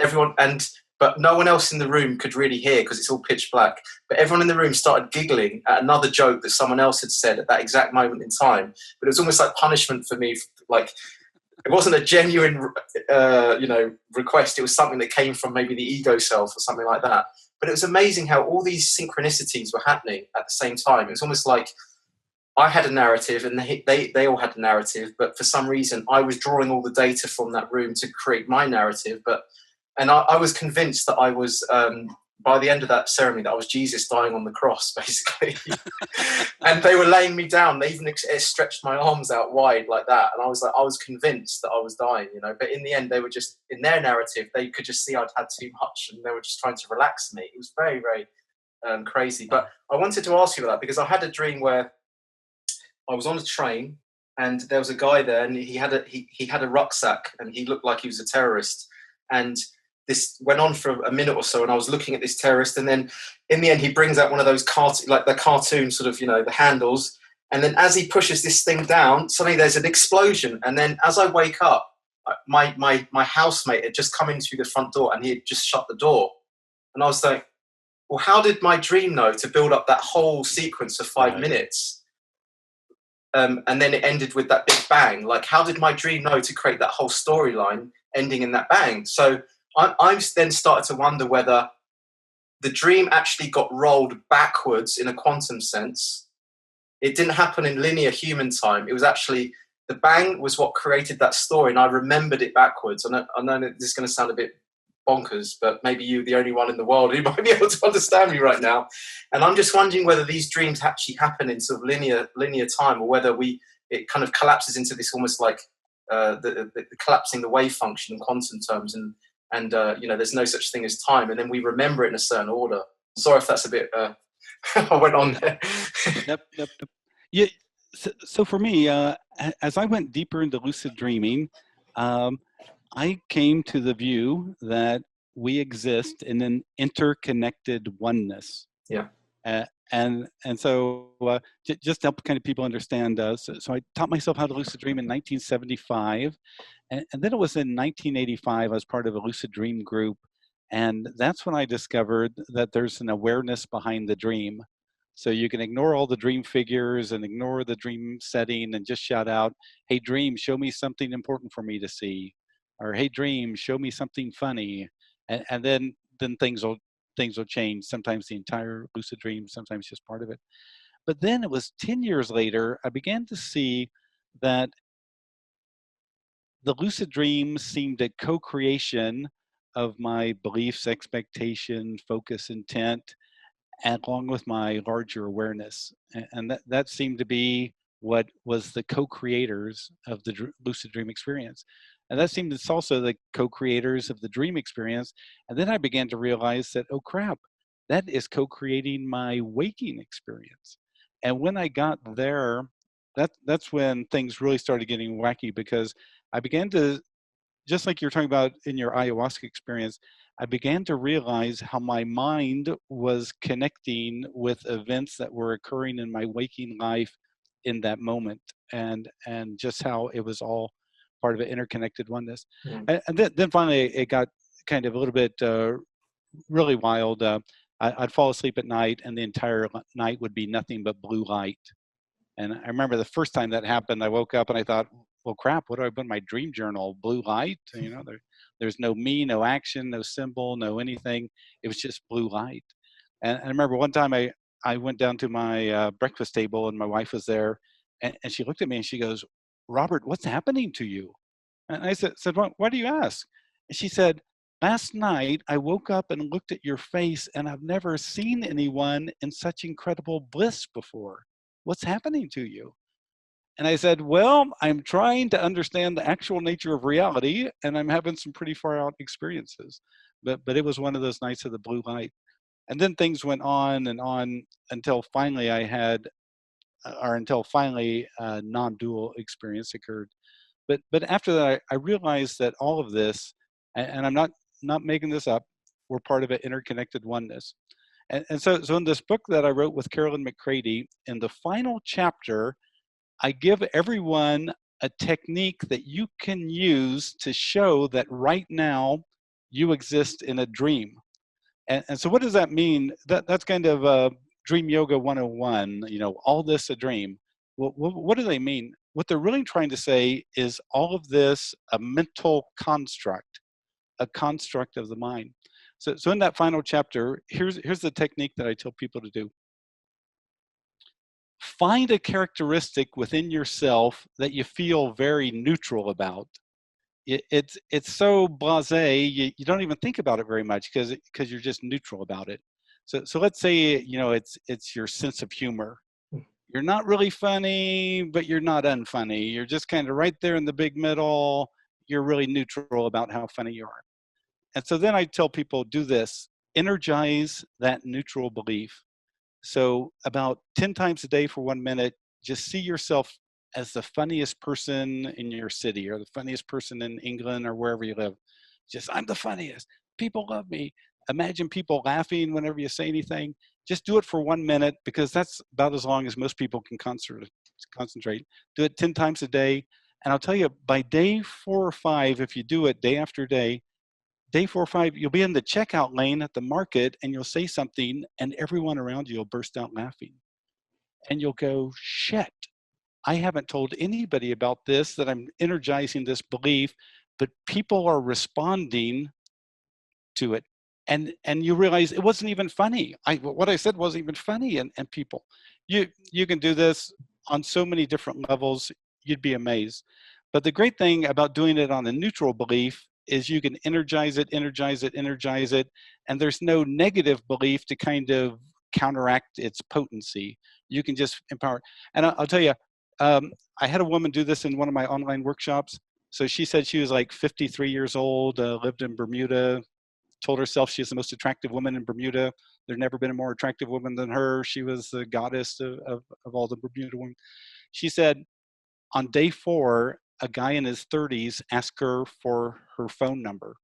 but no one else in the room could really hear because it's all pitch black. But everyone in the room started giggling at another joke that someone else had said at that exact moment in time. But it was almost like punishment for me. Like, it wasn't a genuine, request. It was something that came from maybe the ego self or something like that. But it was amazing how all these synchronicities were happening at the same time. It was almost like I had a narrative and they all had a narrative, but for some reason I was drawing all the data from that room to create my narrative. And I was convinced that I was, by the end of that ceremony, that I was Jesus dying on the cross, basically. And they were laying me down. They even stretched my arms out wide like that. And I was convinced that I was dying, But in the end, they were just, in their narrative, they could just see I'd had too much, and they were just trying to relax me. It was very, very crazy. But I wanted to ask you about that because I had a dream where I was on a train and there was a guy there, and he had a rucksack, and he looked like he was a terrorist. And this went on for a minute or so, and I was looking at this terrorist, and then in the end he brings out one of those like the cartoon sort of, the handles, and then as he pushes this thing down, suddenly there's an explosion. And then as I wake up, my housemate had just come in through the front door, and he had just shut the door. And I was like, well, how did my dream know to build up that whole sequence of 5 minutes? And then it ended with that big bang. Like, how did my dream know to create that whole storyline ending in that bang? So I've then started to wonder whether the dream actually got rolled backwards in a quantum sense. It didn't happen in linear human time. It was actually, the bang was what created that story, and I remembered it backwards. And I know that this is going to sound a bit bonkers, but maybe you're the only one in the world who might be able to understand me right now. And I'm just wondering whether these dreams actually happen in sort of linear time, or whether it kind of collapses into this almost like the collapsing the wave function in quantum terms, and there's no such thing as time, and then we remember it in a certain order. Sorry if that's a bit I went on there. Yep. Yeah. So for me, as I went deeper into lucid dreaming, I came to the view that we exist in an interconnected oneness. Yeah. And so just to help kind of people understand, so I taught myself how to lucid dream in 1975. And then it was in 1985, I was part of a lucid dream group. And that's when I discovered that there's an awareness behind the dream. So you can ignore all the dream figures and ignore the dream setting and just shout out, hey, dream, show me something important for me to see. Or, hey, dream, show me something funny. And then things will change. Sometimes the entire lucid dream, sometimes just part of it. But then it was 10 years later, I began to see that the lucid dream seemed a co-creation of my beliefs, expectation, focus, intent, along with my larger awareness. And that seemed to be what was the co-creators of the lucid dream experience. And that seemed it's also the co-creators of the dream experience. And then I began to realize that, oh crap, that is co-creating my waking experience. And when I got there, that's when things really started getting wacky, because I began to, just like you're talking about in your ayahuasca experience, I began to realize how my mind was connecting with events that were occurring in my waking life in that moment, and just how it was all part of an interconnected oneness. And then finally, it got kind of a little bit really wild. I'd fall asleep at night, and the entire night would be nothing but blue light. And I remember the first time that happened, I woke up and I thought, well, crap, what do I put in my dream journal? Blue light? There's no me, no action, no symbol, no anything. It was just blue light. And I remember one time I went down to my breakfast table, and my wife was there, and she looked at me and she goes, Robert, what's happening to you? And I said, why do you ask? And she said, last night I woke up and looked at your face, and I've never seen anyone in such incredible bliss before. What's happening to you? And I said, well, I'm trying to understand the actual nature of reality, and I'm having some pretty far out experiences. But it was one of those nights of the blue light. And then things went on and on until finally a non-dual experience occurred. But after that, I realized that all of this, and I'm not making this up, we're part of an interconnected oneness. And so in this book that I wrote with Carolyn McCready, in the final chapter, I give everyone a technique that you can use to show that right now you exist in a dream. And so what does that mean? That's kind of Dream Yoga 101, all this a dream. Well, what do they mean? What they're really trying to say is all of this a mental construct, a construct of the mind. So in that final chapter, here's the technique that I tell people to do. Find a characteristic within yourself that you feel very neutral about. It's so blasé, you don't even think about it very much because you're just neutral about it. So let's say it's your sense of humor. You're not really funny, but you're not unfunny. You're just kind of right there in the big middle. You're really neutral about how funny you are. And so then I tell people, do this. energize that neutral belief. So about 10 times a day for 1 minute, just see yourself as the funniest person in your city or the funniest person in England or wherever you live. Just, I'm the funniest. People love me. Imagine people laughing whenever you say anything. Just do it for 1 minute, because that's about as long as most people can concentrate. Do it 10 times a day. And I'll tell you, by day 4 or 5, if you do it day after day, day 4 or 5, you'll be in the checkout lane at the market and you'll say something and everyone around you will burst out laughing. And you'll go, shit, I haven't told anybody about this, that I'm energizing this belief, but people are responding to it. And you realize it wasn't even funny. What I said wasn't even funny, and people. You can do this on so many different levels, you'd be amazed. But the great thing about doing it on a neutral belief is you can energize it, energize it, energize it, and there's no negative belief to kind of counteract its potency. You can just empower. And I'll tell you, I had a woman do this in one of my online workshops. So she said she was like 53 years old, lived in Bermuda, told herself she's the most attractive woman in Bermuda. There's never been a more attractive woman than her. She was the goddess of all the Bermuda women. She said on day 4, a guy in his 30s asked her for her phone number.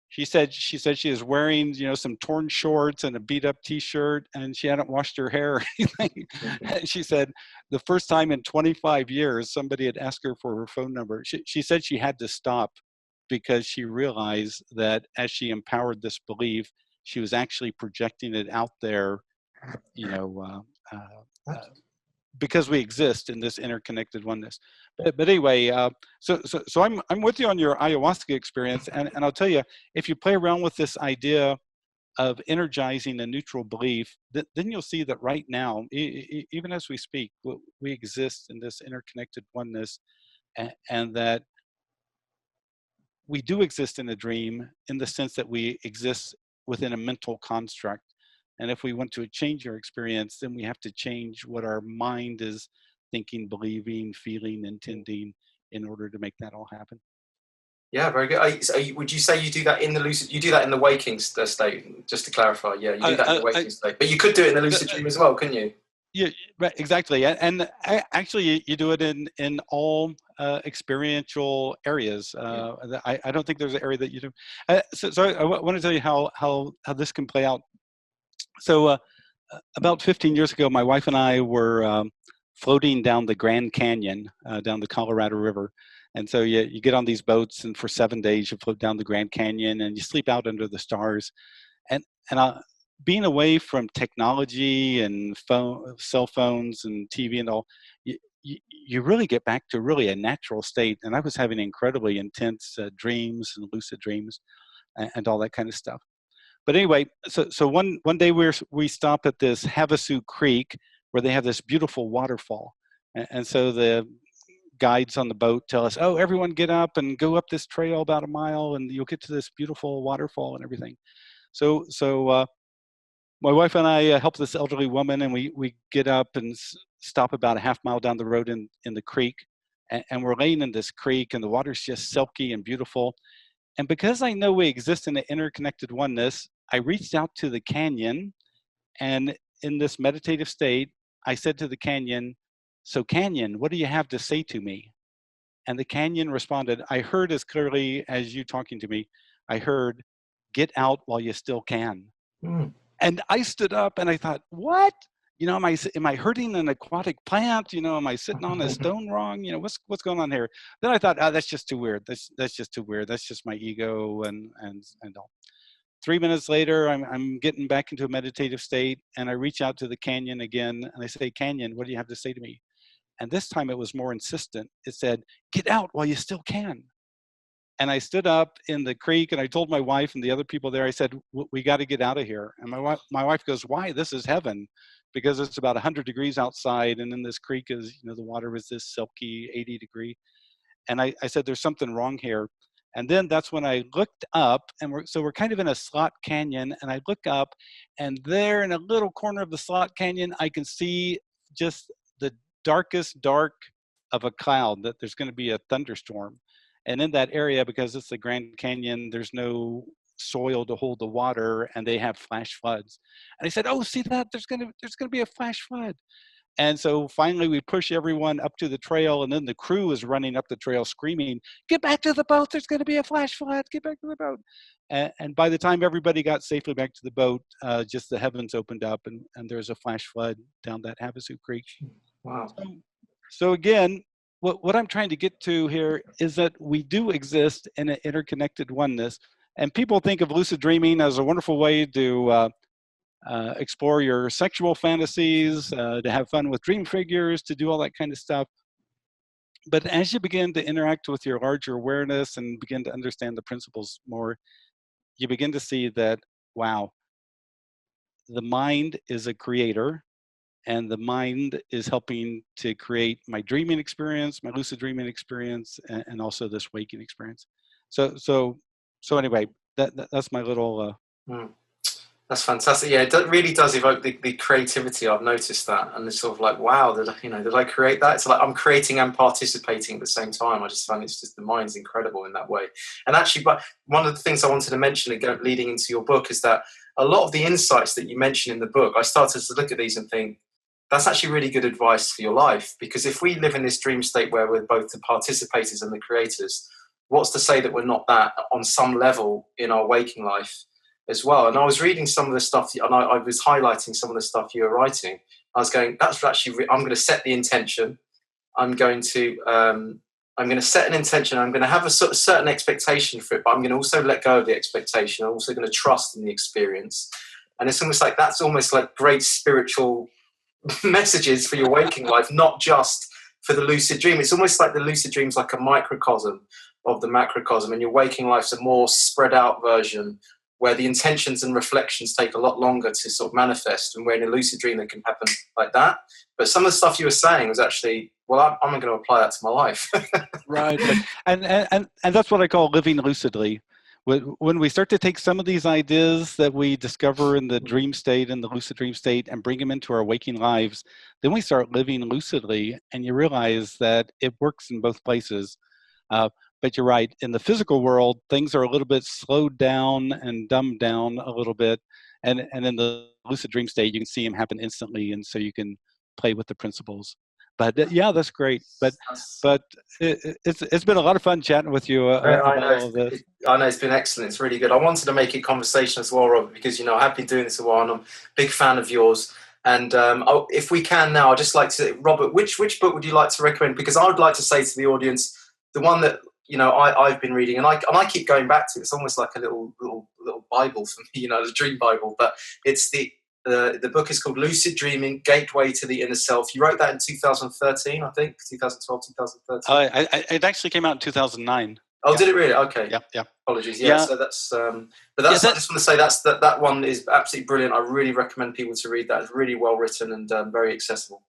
She said she was wearing, some torn shorts and a beat up t-shirt, and she hadn't washed her hair or anything. And she said the first time in 25 years somebody had asked her for her phone number. She said she had to stop, because she realized that as she empowered this belief, she was actually projecting it out there, because we exist in this interconnected oneness. But anyway, so I'm with you on your ayahuasca experience, and I'll tell you, if you play around with this idea of energizing a neutral belief, then you'll see that right now, even as we speak, we exist in this interconnected oneness, and that we do exist in a dream, in the sense that we exist within a mental construct. And if we want to change our experience, then we have to change what our mind is thinking, believing, feeling, intending, in order to make that all happen. Yeah, very good. So would you say you do that in the lucid? You do that in the waking state, just to clarify. Yeah, you do that in the waking state, but you could do it in the lucid dream as well, couldn't you? Yeah, right, exactly. And actually, you do it in all experiential areas. I don't think there's an area that you do. So I want to tell you how this can play out. So about 15 years ago, my wife and I were floating down the Grand Canyon, down the Colorado River. And so you get on these boats, and for 7 days you float down the Grand Canyon, and you sleep out under the stars. And being away from technology and cell phones and TV and all, you really get back to really a natural state. And I was having incredibly intense dreams and lucid dreams and all that kind of stuff. But anyway, so one day we stop at this Havasu Creek, where they have this beautiful waterfall. And so the guides on the boat tell us, oh, everyone get up and go up this trail about a mile, and you'll get to this beautiful waterfall and everything. So my wife and I help this elderly woman, and we get up and stop about a half mile down the road in the creek. And we're laying in this creek, and the water's just silky and beautiful. And because I know we exist in an interconnected oneness, I reached out to the canyon, and in this meditative state, I said to the canyon, so canyon, what do you have to say to me? And the canyon responded, I heard as clearly as you talking to me, I heard, get out while you still can. Mm. And I stood up and I thought, what? Am I hurting an aquatic plant? Am I sitting on a stone wrong? What's going on here? Then I thought, that's just too weird. That's just too weird. That's just my ego and all. 3 minutes later, I'm getting back into a meditative state, and I reach out to the canyon again, and I say, canyon, what do you have to say to me? And this time it was more insistent. It said, get out while you still can. And I stood up in the creek, and I told my wife and the other people there, I said, we got to get out of here. And my wife goes, why? This is heaven, because it's about 100 degrees outside, and in this creek is, the water was this silky 80 degree. And I said, there's something wrong here. And then that's when I looked up, and we're kind of in a slot canyon, and I look up, and there in a little corner of the slot canyon, I can see just the darkest dark of a cloud, that there's going to be a thunderstorm. And in that area, because it's the Grand Canyon, there's no soil to hold the water, and they have flash floods. And I said, oh, see that? There's gonna be a flash flood. And so finally we push everyone up to the trail, and then the crew is running up the trail screaming, get back to the boat, there's gonna be a flash flood, get back to the boat. And by the time everybody got safely back to the boat, just the heavens opened up, and there's a flash flood down that Havasu Creek. Wow. So again, what I'm trying to get to here is that we do exist in an interconnected oneness. And people think of lucid dreaming as a wonderful way to explore your sexual fantasies, to have fun with dream figures, to do all that kind of stuff. But as you begin to interact with your larger awareness and begin to understand the principles more, you begin to see that, wow, the mind is a creator, and the mind is helping to create my dreaming experience, my lucid dreaming experience, and also this waking experience. So anyway, that's my little. That's fantastic. Yeah, it really does evoke the creativity. I've noticed that, and it's sort of like, wow, did I create that? It's like I'm creating and participating at the same time. I just find it's just the mind's incredible in that way. And actually, but one of the things I wanted to mention, again, leading into your book, is that a lot of the insights that you mention in the book, I started to look at these and think, that's actually really good advice for your life. Because if we live in this dream state where we're both the participators and the creators, what's to say that we're not that on some level in our waking life as well? And I was reading some of the stuff, and I was highlighting some of the stuff you were writing. I was going, that's actually, I'm going to set the intention. I'm going to set an intention. I'm going to have a sort of certain expectation for it, but I'm going to also let go of the expectation. I'm also going to trust in the experience. And it's almost like, that's almost like great spiritual messages for your waking life, not just for the lucid dream. It's almost like the lucid dream's like a microcosm of the macrocosm, and your waking life's a more spread out version, where the intentions and reflections take a lot longer to sort of manifest, and where in a lucid dream it can happen like that. But some of the stuff you were saying was actually, well, I'm going to apply that to my life. Right. And that's what I call living lucidly. When we start to take some of these ideas that we discover in the dream state and the lucid dream state and bring them into our waking lives, then we start living lucidly, and you realize that it works in both places. But you're right, in the physical world, things are a little bit slowed down and dumbed down a little bit. And in the lucid dream state, you can see them happen instantly, and so you can play with the principles. But yeah, that's great. But it's been a lot of fun chatting with you about all of this. I know, it's been excellent. It's really good. I wanted to make it conversation as well, Robert, because I have been doing this a while, and I'm a big fan of yours. And if we can now, I'd just like to, Robert, which book would you like to recommend? Because I would like to say to the audience, the one that I've been reading, and I keep going back to. It's almost like a little Bible for me, the Dream Bible. But it's the book is called Lucid Dreaming: Gateway to the Inner Self. You wrote that in 2013, I think, 2012, 2013. It actually came out in 2009. Oh, yeah. Did it really? Okay. Yeah. Apologies. Yeah. So that's, I just want to say that one is absolutely brilliant. I really recommend people to read that. It's really well written and very accessible.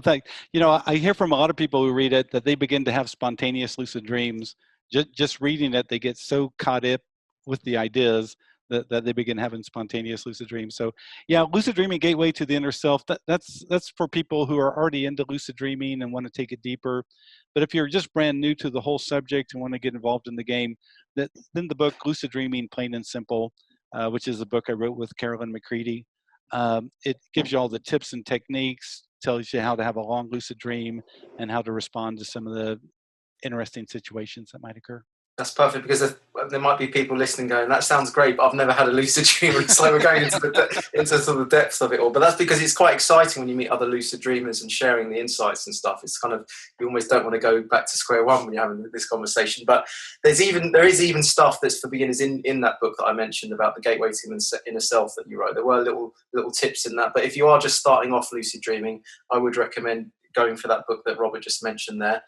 Thanks. I hear from a lot of people who read it that they begin to have spontaneous lucid dreams. Just reading it, they get so caught up with the ideas that they begin having spontaneous lucid dreams. So yeah, lucid dreaming: Gateway to the Inner Self. That's for people who are already into lucid dreaming and want to take it deeper. But if you're just brand new to the whole subject and want to get involved in the game, then the book Lucid Dreaming: Plain and Simple, which is the book I wrote with Carolyn McCready. It gives you all the tips and techniques, tells you how to have a long lucid dream and how to respond to some of the interesting situations that might occur. That's perfect, because there might be people listening going, that sounds great, but I've never had a lucid dream. It's like we're going into sort of the depths of it all. But that's because it's quite exciting when you meet other lucid dreamers and sharing the insights and stuff. It's kind of, you almost don't want to go back to square one when you're having this conversation. But there is even stuff that's for beginners in that book that I mentioned about the Gateway to the Inner Self that you wrote. There were little tips in that. But if you are just starting off lucid dreaming, I would recommend going for that book that Robert just mentioned there.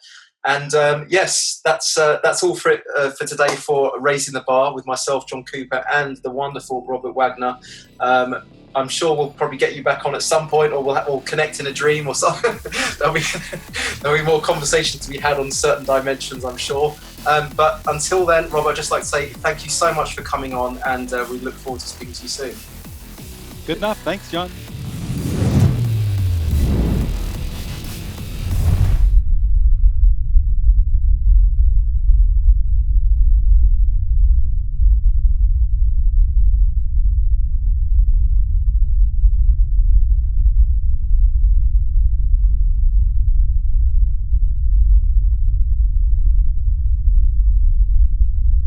And yes, that's all for today for Raising the Bar with myself, John Cooper, and the wonderful Robert Waggoner. I'm sure we'll probably get you back on at some point, or we'll connect in a dream or something. there'll be more conversation to be had on certain dimensions, I'm sure. But until then, Robert, I'd just like to say thank you so much for coming on, and we look forward to speaking to you soon. Good enough. Thanks, John.